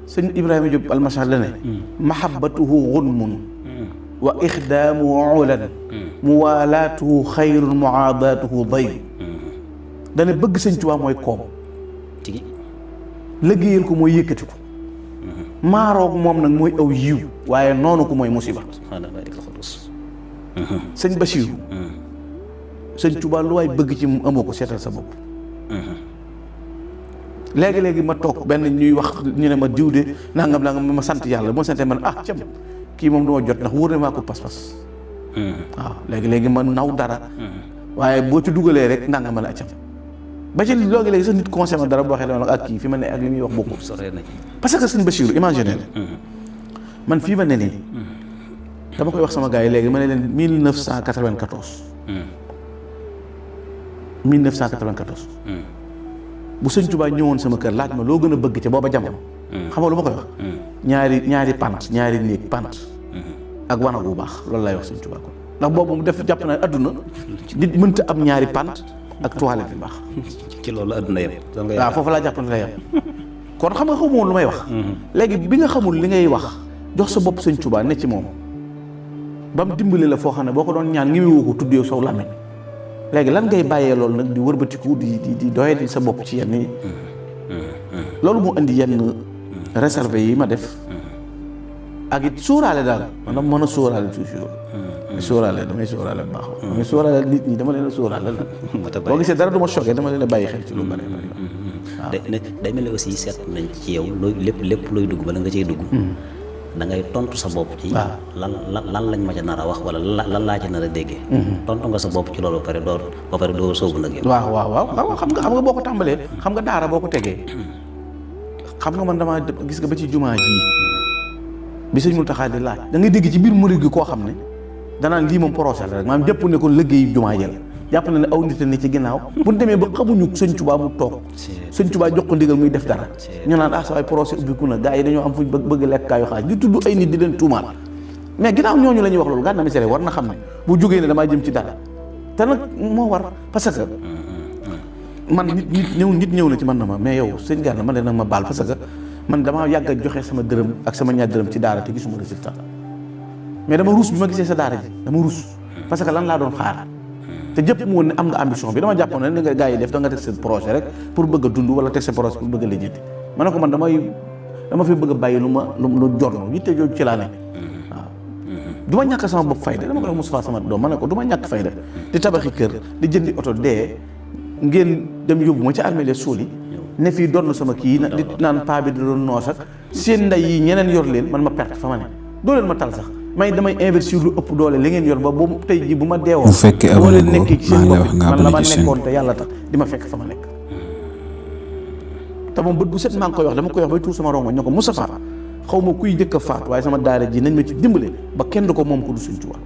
sëñ Ibrahima Diop almasar la ne mahabbatuhu gunmun wa ixdaamu ulan muwaalaatuhu xayrun muaadaatuhu day dane bëgg sëñ Tuubaa mooy koom liggéeyal ko mooy yëkkati ko maaroog moom nag mooy aw yiw waaye noonu ko mooy musiba sëñ Basiiru sëñ Tuubaa lu waay bëgg ci mu amoo ko seetal sa bopp léegi-léegi ma toog benn ñuy wax ñu ne ma diw de nangam ma sant yàlla moo sante man cam kii moom duma jot ndax wóor ne maa ko pas-pas waaw léegi-léegi ma naw dara waaye boo ci dugalee rek nangam la cam ba ci léegi-léegi sax nit conseil ma dara boo waxee dama ak kii fi ma ne ak li muy wax bokkul parce que sëñ Bachir imaginer man fii ma ne nii dama koy wax sama gars yi léegi ma ne leen 1994 bu sëñ Tuubaa ñëwoon sama kër laaj ma loo gën a bëgg ca booba jamono xam nga lu ma koy wax ñaari pant ñaari néeg pant ak wanag bu baax loolu lay wax sëñ Tuubaa ko ndax boobu mu def jàpp na adduna nit mënta am ñaari pant ak toilette bi baax ci loolu adduna yem waaw foofu laa jàpp ne la yem kon xam nga xamoon lu may wax léegi bi nga xamul li ngay wax jox sa bopp sëñ Tuubaa ne ci moom ba mu dimbali la foo xam ne boo ko doon ñaan ngi woo ko tuddee sow làmmiñ léegi lan ngay bàyyee loolu nag di wërbatiku di doye di sa bopp ci yenn yi loolu moo indi yenn réservé yi ma def ak it sóoraale daal man dama mën a sóoraale toujours damay sóoraale bu baax damay sóoraale nit ñi dama leen a sóoraale la boo gisee dara du ma choqué dama leen a bàyyi xel ci lu bari waaw day mel ni aussi seet nañ ci yow looy lépp looy dugg bala nga cey dugg da ngay tontu sa bopp ci lan lañ ma ca nar a wax wala lan laa ci nar a déggee tontu nga sa bopp ci loolu ba pare doo soobu nag yow waaw xam nga boo ko tàmbalee xam nga daara boo ko tegee xam nga man damaa gis nga ba ci jumaa ji bi sëñ Muntaxa di laaj da ngay dégg ci biir murid gi koo xam ne danaan lii moom procès la rek maanaam jëpp ne ko liggéey jumaa ji la jàpp na ne aw nit ni ci ginnaaw bu ñu demee ba xamuñu sëñ Tuubaa mu toog sëñ Tuubaa jox ko ndigal muy def dara ñu naan sa waay procès ubbiku na gars yi dañoo am fuñ bëgg lekk kaayu xaaj di tudd ay nit di leen tuumaal mais ginnaaw ñooñu la ñuy wax loolu Gana Messere war na xam ne bu jógee ne damaa jëm ci dara te nag moo war parce que man nit ñëw na ci man na ma mais yow sëñ Gana man de nag ma baal parce que man damaa yàgg a joxe sama dërëm ak sama ñaar dërëm ci daara te gisuma résultat mais dama ruus bi ma gisee sa daara ji dama ruus parce que lan laa doon xaar te jëpp mu woon ne am nga ambition bi dama jàppoon ne ni nga gars yi def da nga teg seen projet rek pour bëgg a dund wala teg seen projet pour bëgg a lijjanti ma ne ko man dama fi bëgg a bàyyi lu jorno yitte jooju ci laa ne waaw du ma ñàkk sama bopp fayda dama ko wax Moustapha sama doom ma ne ko du ma ñàkk fayda di tabaxi kër di jëndi oto dee ngeen dem yóbbu ma ci armée les suul yi ne fii doon sama kii di naan paa bi di doon noos ak seen ndey yi ñeneen yor leen man ma perte fa ma ne doo leen ma tal sax may damay investir lu ëpp doole li ngeen yor ba boobu tey ji bu ma deewoo boo leen nekkee ci seen bopp man la ma nekkoon te yàlla tax di ma fekk fa ma nekk te moom bët bu set maa ngi koy wax dama koy wax bay tuur sama rongo ñoo ko Moustapha xaw ma kuy njëkk a faat waaye sama daara ji nañ ma ci dimbale ba kenn du ko moom ko du Sëñ Tuubaa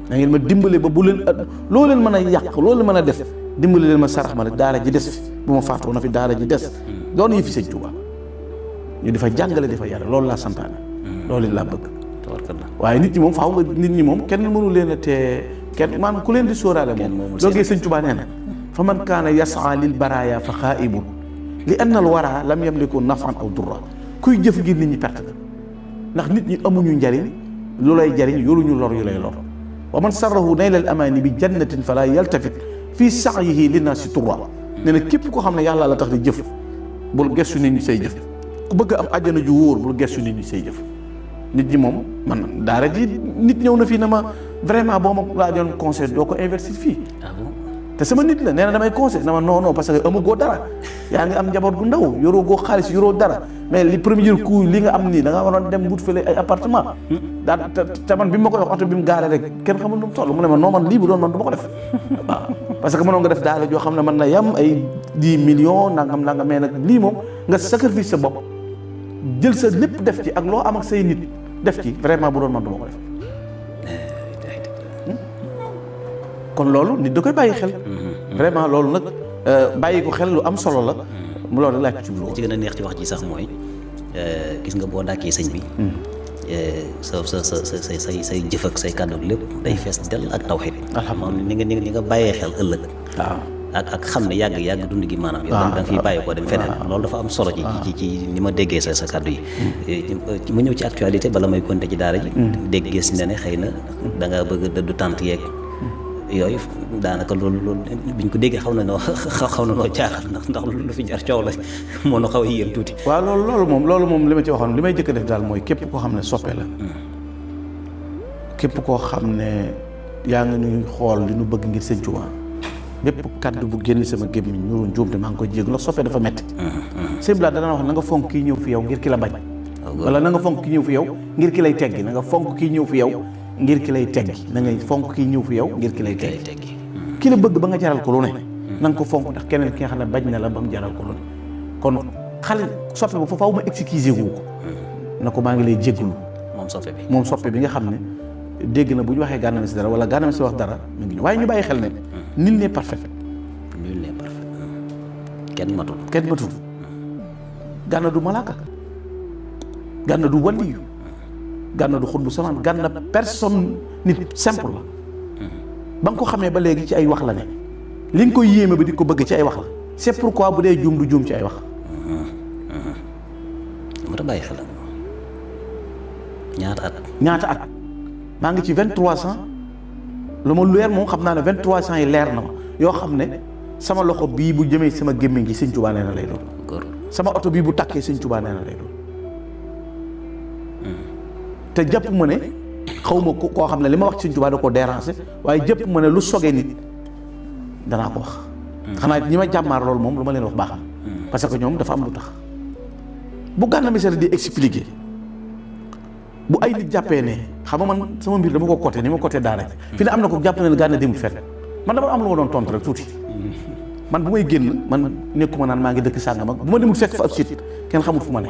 na ngeen ma dimbale ba bu leen loo leen mën a yàq loo leen mën a def dimbale leen ma sarax ma rek daara ji des fi bu ma faatoo na fi daara ji des doon yi fi Sëñ Tuubaa ñu di fa jàngale di fa yàlla loolu laa santaane loolu laa bëgg waaye nit ñi moom faaw nga nit ñi moom kenn mënu leen a tee kenn maanaam ku leen di sóoraale moom loogee Sëñ Tuubaa nee na fa man kaana yasaa lil baraaya fa xaaibun li anna al wara lam yamliku nafan aw durra kuy jëf ngir nit ñi perte la ndax nit ñi amuñu njariñ lu lay jariñ yoruñu lor yu lay lor wa man sarrahu nayla al amaani bi jannatin fala yaltafit fii sa'yihi linnaasi turra nee na képp koo xam ne yàlla la tax di jëf bul gestu nit ñi say jëf ku bëgg am àjjana ju wóor bul gestu nit ñi say jëf nit ñi moom man daara ji nit ñëw na fii na ma vraiment boo ma laajoon conseil doo ko investir fii te sama nit la nee na damay conseil na ma non parce que amagoo dara yaa ngi am njaboot gu ndaw yoroo goo xaalis yoroo dara mais li premier coup li nga am nii da nga waroon dem wut fële ay appartement daal te man bi ma koy wax oto bi mu gaaree rek kenn xamul nu mu toll mu ne ma non man lii bu doon man du ma ko def waaw parce que mënoon nga def daara joo xam ne mën na yam ay 10 millions nangam mais nag lii moom nga sacrifice sa bopp jël sa lépp def ci ak loo am ak say nit def ci vraiment bu doon man du ma ko def kon loolu nit da koy bàyyi xel vraiment loolu nag bàyyi ko xel lu am solo la mu loolu laaj ci li ci gën a neex ci wax ji sax mooy gis nga boo dàkkee sëñ bi say jëf ak say kàddu lépp day fees dell ak tawxiid moom ni nga bàyyee xel ëllëg waaw ak xam ne yàgg dund gi maanaam yow da nga fiy bàyyi ko dem feneen loolu dafa am solo ci ni ma déggee sa kàddu yi ma ñëw ci actualité bala may konte ci daara ji déggee si ne xëy na da nga bëgg dëddu tànt yeeg yooyu daanaka loolu biñ ko déggee xaw na noo jaaxal ndax lu fi jar coow la moo nu xaw a yéem tuuti waaw loolu moom li ma ci waxoon li may jëkk def daal mooy képp koo xam ne soppe la képp koo xam ne yaa ngi ñuy xool li nu bëgg ngir Sëñ Tuubaa bépp kaddu bu génn sama gémmiñ ñuru njuumte maa ngi koy jégg ndax soppe dafa metti sëñ Bala dana wax na nga fonk kii ñëw fi yow ngir ki la bañ wala na nga fonk kii ñëw fi yow ngir ki lay teggi na nga fonk kii ñëw fi yow ngir ki lay teggi na ngay fonk kii ñëw fi yow ngir ki lay teggi ki la bëgg ba nga jaral ko lu ne na nga ko fonk ndax keneen ki nga xam ne bañ na la ba mu jaral ko lu ne kon xale soppe ba fa faaw ma excuser wu ko na ko maa ngi lay jéggulu moom soppe bi nga xam ne dégg na bu ñu waxee Gana Messere dara wala Gana Messere wax dara mu ngi ñëw waaye ñu bàyyi xel ne nul n'est parfait kenn matul Gana du malaaka Gana du waliyu Gana du xutbu samaan Gana personne nit simple la ba nga ko xamee ba léegi ci ay wax la ne li nga koy yéeme ba di ko bëgg ci ay wax la c'est pourquoi bu dee juum du juum ci ay wax ma ta bàyyi xel ñaata at maa ngi ci 23 ans lu ma leer moom xam naa ne 23 ans yi leer na ma yoo xam ne sama loxo bii bu jëmee sama gémmiñ gi Sëñ Tuubaa nee na lay doon sama oto bii bu takkee Sëñ Tuubaa nee na lay doon te jàpp ma ne xaw ma koo xam ne li ma wax ci Sëñ Tuubaa da ko déranger waaye jàpp ma ne lu sogee nit danaa ko wax xanaa ñi ma jàmmaar loolu moom lu ma leen wax baax na parce que ñoom dafa am lu tax bu Gana Messere di expliquer bu ay nit jàppee ne xam nga man sama mbir dama ko côté ni ma côté daara fi ne am na ko jàpp ne Gana demul fenn man dama am lu ma doon tontu rek tuuti man bu may génn man nekkuma naan maa ngi dëkk sàngam ak bu ma demul fekk fa ab site kenn xamul fu ma ne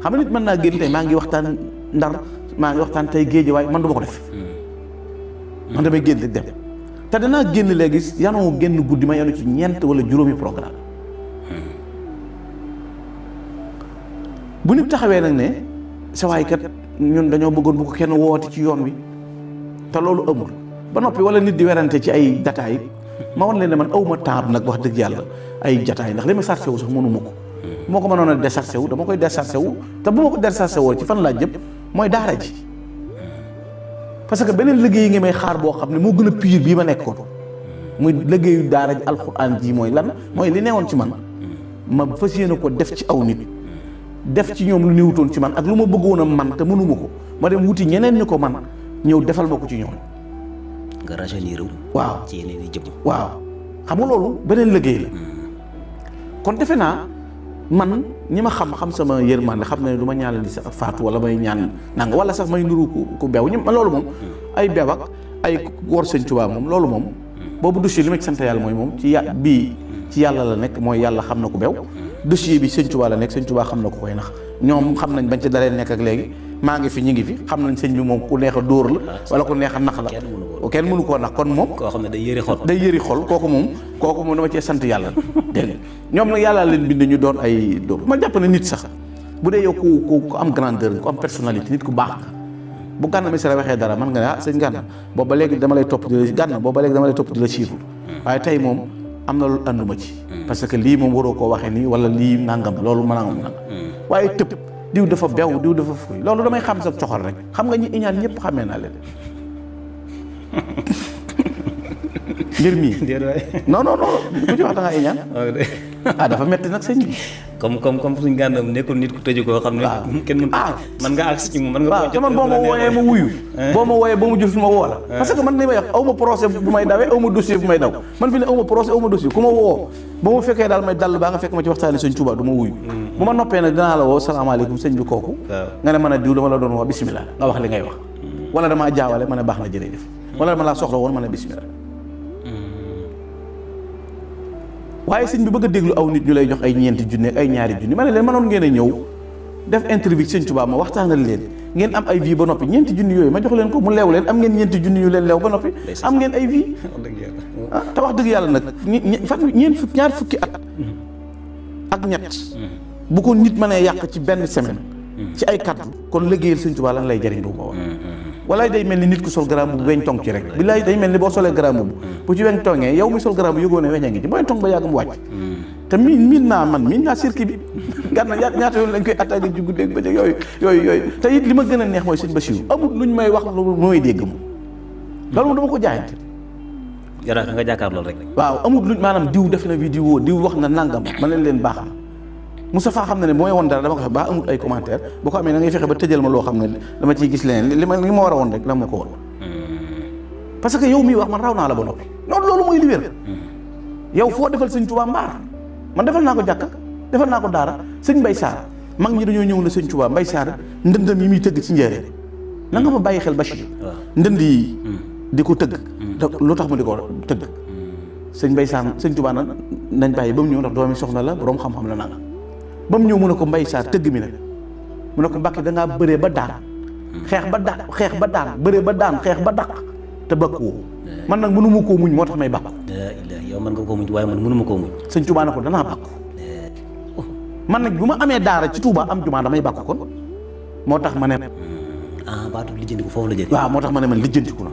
xam nga nit mën naa génn tey maa ngi waxtaan Ndar maa ngi waxtaan tey géej waaye man du ma ko def man damay génn rek dem te danaa génn léegi yanoo génn guddi ma yanu ci ñeent wala juróomi programme bu nit taxawee nag ne sa waay kat ñun dañoo bëggoon bu ko kenn woote ci yoon wi te loolu amul ba noppi wala nit di werante ci ay jataay ma wan leen ne man awma temps nag wax dëgg yàlla ay jataay ndax li ma sarse wu sax mënuma ko moo ko mënoon a déchargé wu dama koy déchargé wu te bu ma ko déchargé woo ci fan laa jëm mooy daara ji parce que beneen liggéey yi nga may xaar boo xam ne moo gën a pire bii ma nekkoon muy liggéeyu daara ji alxuraan ji mooy lan mooy li newoon ci man ma fas yéene ko def ci aw nit def ci ñoom lu néewutoon ci man ak lu ma bëggoon a man te mënuma ko ma dem wuti ñeneen ñu ko man ñëw defal ma ko ci ñoom. nga rajeunir waaw ci yeneen i jëm. waaw xam nga loolu beneen liggéey la kon defe naa man ñi ma xam sama yërmande xam ne du ma ñaanal di sax faatu wala may ñaan nanga wala sax may nuru ku beew ñi loolu moom ay beew ak ay wor Sëñ Tuubaa moom loolu moom boobu dossier li ma ci sant yàlla mooy moom ci bii ci yàlla la nekk mooy yàlla xam na ku beew dossier bi Sëñ Tuubaa la nekk Sëñ Tuubaa xam na ko koy nax ñoom xam nañ bañ ci dalee nekk ak léegi maa ngi fi ñi ngi fi xam nañ sëñ bi moom ku neex a dóor la wala ku neex a nax la kenn mënu koo nax kon moom koo xam ne day yëri xol kooku moom dama cee sant yàlla dégg ñoom nag yàlla leen bind ñu doon ay dóor ma jàpp ne nit sax bu dee yow ku am grandeur ku am personnalité nit ku baax nga bu Gana Messere waxee dara man nga ne ah sëñ Gana boobu ba léegi dama lay topp di la Gana boobu ba léegi dama lay topp di la suivre waaye tey moom am na loolu ànduma ci parce que lii moom waroo koo waxee nii wala lii nangam loolu ma nangam waaye tëb diw dafa bew diw dafa fuy loolu damay xam sa coxor rek xam nga ñi iñaan ñëpp xamee naa leen mbir mii non ku ci wax da ngaa iñaan dafa metti nag sëñ bi comme suñ Gana nekkul nit ku tëju koo xam ne kenn mën nga agsi ci moom mën nga te man boo ma wooyee ma wuyu boo ma wooyee ba mu jur fi ma woo la parce que man li may wax aw ma procès bu may dawee aw ma dossier bu may daw man fi ne aw ma procès aw ma dossier ku ma woo ba ma fekkee daal may dall baa nga fekk ma ci waxtaani Sëñ Tuubaa du ma wuyu bu ma noppee nag dinaa la woo salaamaaleykum sëñ bi kooku nga ne mën a diw dama la doon woo bismillah nga wax li ngay wax wala damaa jaawale ma ne baax na jërëjëf wala dama laa soxla woon ma ne bismillah waaye sëñ bi bëgg a déglu aw nit ñu lay jox ay ñeenti junni ak ay ñaari junni ma ne leen mënoon ngeen a ñëw def interview Sëñ Tuubaa ma waxtaanal leen ngeen am ay vie ba noppi ñeenti junni yooyu ma jox leen ko mu leew leen am ngeen ñeenti junni yu leen leew ba noppi am ngeen ay vie te wax dëgg yàlla nag ñaar fukki at ak ñett bu ko nit mënee yàq ci benn semaine ci ay kàddu kon liggéeyal Sëñ Tuubaa lan lay jëriñ bu boobaa walaay day mel ni nit ku sol garaam bu weñ tong ci rek bilaay day mel ni boo solee garaam bu ci weñ tongee yow mi sol garaam bu yëgoo ne weñ a ngi ci mooy tong ba yàgg mu wàcc te miin naa circuit bi ngar na ñaata yoon lañ koy attaqué ci guddeeg bëccëg yooyu te it li ma gën a neex mooy sëñ Bassirou amul luñ may wax lu may dégg moom loolu moom dama ko jaayante jara nga jàkkaar loolu rek waaw amul luñ maanaam diw def na vidéo diw wax na nangam ma leen baax na Moustapha xam na ne mooy woon dara dama ko wax baa amul ay commentaire boo ko amee na ngay fexe ba tëjal ma loo xam ne dama ciy gis leneen li ma war a woon rek la ma ko woon parce que yow miy wax man raw naa la ba noppi noonu loolu mooy li wér yow foo defal sëñ Touba mbaar man defal naa ko jàkka defal naa ko daara sëñ Mbay Saar mag ñi dañoo ñëw na sëñ Touba Mbay Saar ndëndam yi muy tëgg ci njëriñ na nga ma bàyyi xel Bachir ndënd yi di ko tëgg lu tax mu di ko tëgg sëñ Mbay Saar sëñ Touba na nañ bàyyi ba mu ñëw ndax doomi soxna la borom xam-xam la nanga ba mu ñëw mu ne ko Mbay Saar tëgg mi nag mu ne ko Mbàkke dangaa bëree ba daan xeex ba daan bëree ba daan xeex ba daq te bakkuwoo man nag mënu ma koo muñ moo tax may bakku yow mën nga koo muñ waaye man mënu ma koo muñ sëñ Touba na ko danaa bakku man nag bu ma amee daara ci Touba am jumaa damay bakku kon moo tax ma ne baatu lijjantiku foofu la jël waaw moo tax ma ne man lijjantiku na